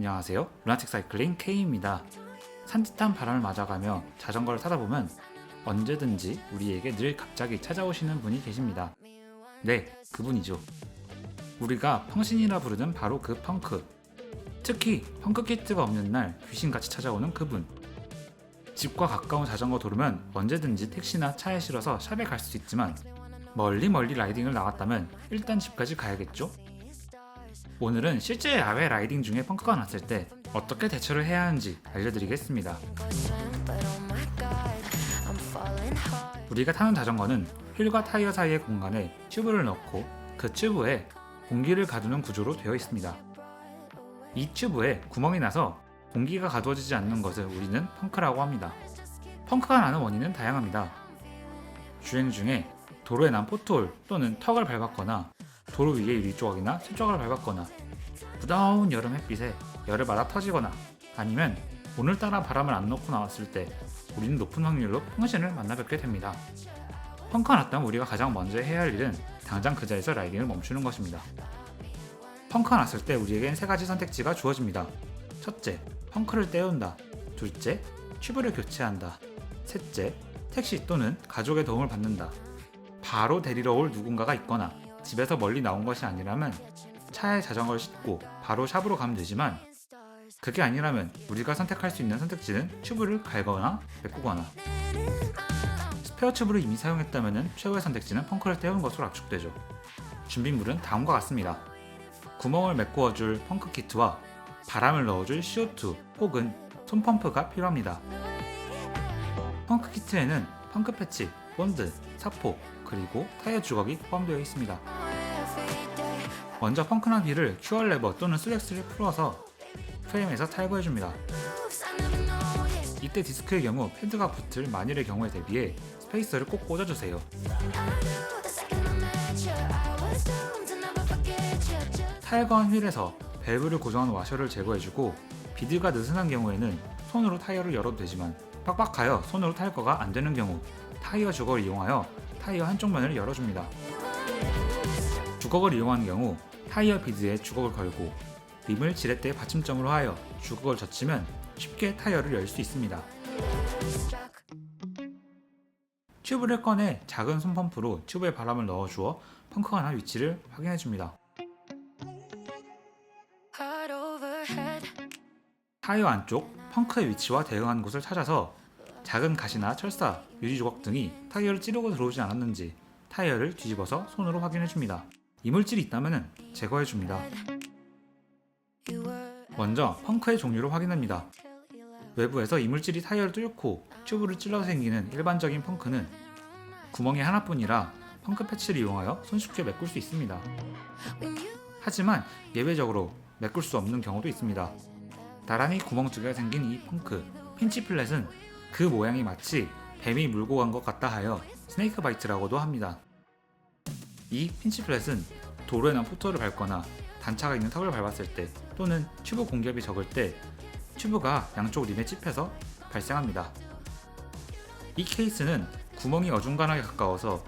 안녕하세요. 루나틱 사이클링 K입니다. 산뜻한 바람을 맞아가며 자전거를 타다 보면 언제든지 우리에게 늘 갑자기 찾아오시는 분이 계십니다. 네, 그분이죠. 우리가 펑신이라 부르는 바로 그 펑크. 특히 펑크 키트가 없는 날 귀신같이 찾아오는 그분. 집과 가까운 자전거 도로면 언제든지 택시나 차에 실어서 샵에 갈 수 있지만 멀리 라이딩을 나갔다면 일단 집까지 가야겠죠? 오늘은 실제 야외 라이딩 중에 펑크가 났을 때 어떻게 대처를 해야 하는지 알려드리겠습니다. 우리가 타는 자전거는 휠과 타이어 사이의 공간에 튜브를 넣고 그 튜브에 공기를 가두는 구조로 되어 있습니다. 이 튜브에 구멍이 나서 공기가 가두어지지 않는 것을 우리는 펑크라고 합니다. 펑크가 나는 원인은 다양합니다. 주행 중에 도로에 난 포트홀 또는 턱을 밟았거나 도로 위에 유리 조각이나 쇠 조각을 밟았거나 무더운 여름 햇빛에 열을 받아 터지거나 아니면 오늘따라 바람을 안 넣고 나왔을 때 우리는 높은 확률로 펑신을 만나 뵙게 됩니다. 펑크가 났다면 우리가 가장 먼저 해야 할 일은 당장 그 자리에서 라이딩을 멈추는 것입니다. 펑크가 났을 때 우리에겐 세 가지 선택지가 주어집니다. 첫째, 펑크를 떼운다. 둘째, 튜브를 교체한다. 셋째, 택시 또는 가족의 도움을 받는다. 바로 데리러 올 누군가가 있거나 집에서 멀리 나온 것이 아니라면 차에 자전거를 싣고 바로 샵으로 가면 되지만 그게 아니라면 우리가 선택할 수 있는 선택지는 튜브를 갈거나 메꾸거나 스페어 튜브를 이미 사용했다면 최고의 선택지는 펑크를 떼우는 것으로 압축되죠. 준비물은 다음과 같습니다. 구멍을 메꾸어줄 펑크 키트와 바람을 넣어줄 CO2 혹은 손펌프가 필요합니다. 펑크 키트에는 펑크 패치, 본드, 사포, 그리고 타이어 주걱이 포함되어 있습니다. 먼저 펑크난 휠을 큐얼 레버 또는 슬랙스를 풀어서 프레임에서 탈거해줍니다. 이때 디스크의 경우 패드가 붙을 만일의 경우에 대비해 스페이서를 꼭 꽂아주세요. 탈거한 휠에서 밸브를 고정한 와셔를 제거해주고 비드가 느슨한 경우에는 손으로 타이어를 열어도 되지만 빡빡하여 손으로 탈거가 안되는 경우 타이어 주걱을 이용하여 타이어 한쪽 면을 열어줍니다. 주걱을 이용하는 경우 타이어 비드에 주걱을 걸고 림을 지렛대의 받침점으로 하여 주걱을 젖히면 쉽게 타이어를 열 수 있습니다. 튜브를 꺼내 작은 손펌프로 튜브에 바람을 넣어주어 펑크가 난 위치를 확인해줍니다. 타이어 안쪽 펑크의 위치와 대응하는 곳을 찾아서 작은 가시나 철사, 유리 조각 등이 타이어를 찌르고 들어오지 않았는지 타이어를 뒤집어서 손으로 확인해줍니다. 이물질이 있다면 제거해줍니다. 먼저 펑크의 종류를 확인합니다. 외부에서 이물질이 타이어를 뚫고 튜브를 찔러서 생기는 일반적인 펑크는 구멍이 하나뿐이라 펑크 패치를 이용하여 손쉽게 메꿀 수 있습니다. 하지만 예외적으로 메꿀 수 없는 경우도 있습니다. 나란히 구멍 두 개가 생긴 이 펑크, 핀치 플랫은 그 모양이 마치 뱀이 물고 간 것 같다 하여 스네이크 바이트라고도 합니다. 이 핀치 플랫은 도로에 난 포토를 밟거나 단차가 있는 턱을 밟았을 때 또는 튜브 공기압이 적을 때 튜브가 양쪽 림에 찝혀서 발생합니다. 이 케이스는 구멍이 어중간하게 가까워서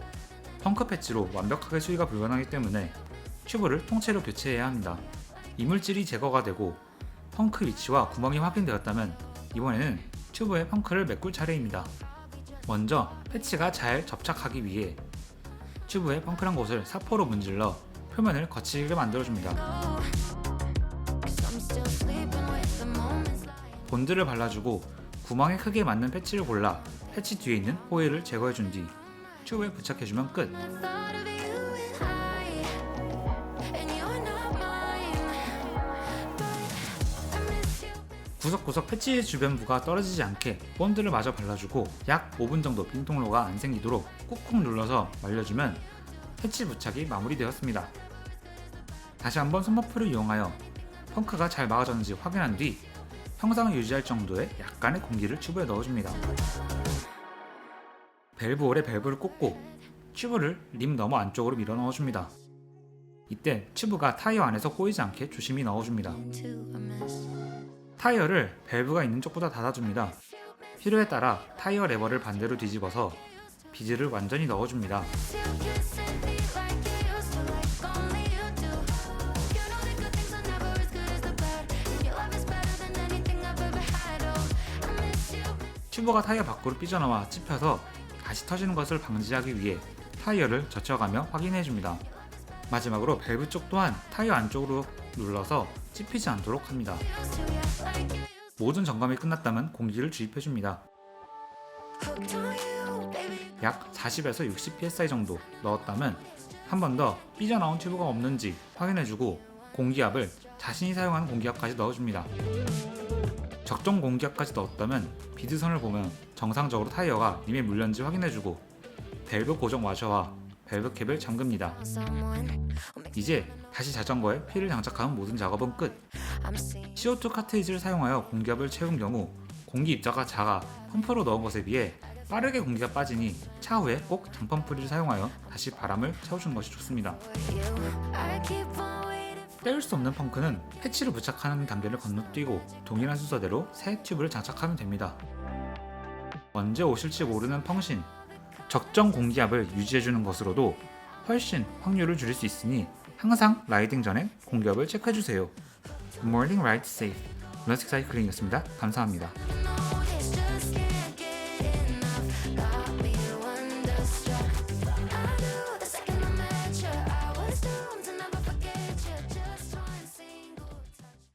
펑크 패치로 완벽하게 수리가 불가능하기 때문에 튜브를 통째로 교체해야 합니다. 이물질이 제거가 되고 펑크 위치와 구멍이 확인되었다면 이번에는 튜브에 펑크를 메꿀 차례입니다. 먼저 패치가 잘 접착하기 위해 튜브에 펑크난 곳을 사포로 문질러 표면을 거치게 만들어줍니다. 본드를 발라주고 구멍에 크게 맞는 패치를 골라 패치 뒤에 있는 호일을 제거해준 뒤 튜브에 부착해주면 끝! 구석구석 패치의 주변부가 떨어지지 않게 본드를 마저 발라주고 약 5분 정도 빈통로가 안 생기도록 꾹꾹 눌러서 말려주면 패치 부착이 마무리되었습니다. 다시 한번 손펌프를 이용하여 펑크가 잘 막아졌는지 확인한 뒤 형상을 유지할 정도의 약간의 공기를 튜브에 넣어줍니다. 밸브홀에 밸브를 꽂고 튜브를 림 너머 안쪽으로 밀어 넣어줍니다. 이때 튜브가 타이어 안에서 꼬이지 않게 조심히 넣어줍니다. 타이어를 밸브가 있는 쪽보다 닫아줍니다. 필요에 따라 타이어 레버를 반대로 뒤집어서 비즈를 완전히 넣어줍니다. 튜브가 타이어 밖으로 삐져나와 찝혀서 다시 터지는 것을 방지하기 위해 타이어를 젖혀가며 확인해줍니다. 마지막으로 밸브 쪽 또한 타이어 안쪽으로 눌러서 찝히지 않도록 합니다. 모든 점검이 끝났다면 공기를 주입해줍니다. 약 40에서 60 psi 정도 넣었다면 한 번 더 삐져나온 튜브가 없는지 확인해주고 공기압을 자신이 사용하는 공기압까지 넣어줍니다. 적정 공기압까지 넣었다면 비드선을 보면 정상적으로 타이어가 림에 물렸는지 확인해주고 밸브 고정 와셔와 밸브 캡을 잠급니다. 이제 다시 자전거에 휠을 장착하면 모든 작업은 끝. CO2 카트리지를 사용하여 공기압을 채운 경우 공기 입자가 작아 펌프로 넣은 것에 비해 빠르게 공기가 빠지니 차후에 꼭 장펌프리를 사용하여 다시 바람을 채워주는 것이 좋습니다. 떼울 수 없는 펑크는 패치를 부착하는 단계를 건너뛰고 동일한 순서대로 새 튜브를 장착하면 됩니다. 언제 오실지 모르는 펑신, 적정 공기압을 유지해주는 것으로도 훨씬 확률을 줄일 수 있으니 항상 라이딩 전에 공기압을 체크해주세요. Good morning, ride safe. 런식 사이클링이었습니다. 감사합니다.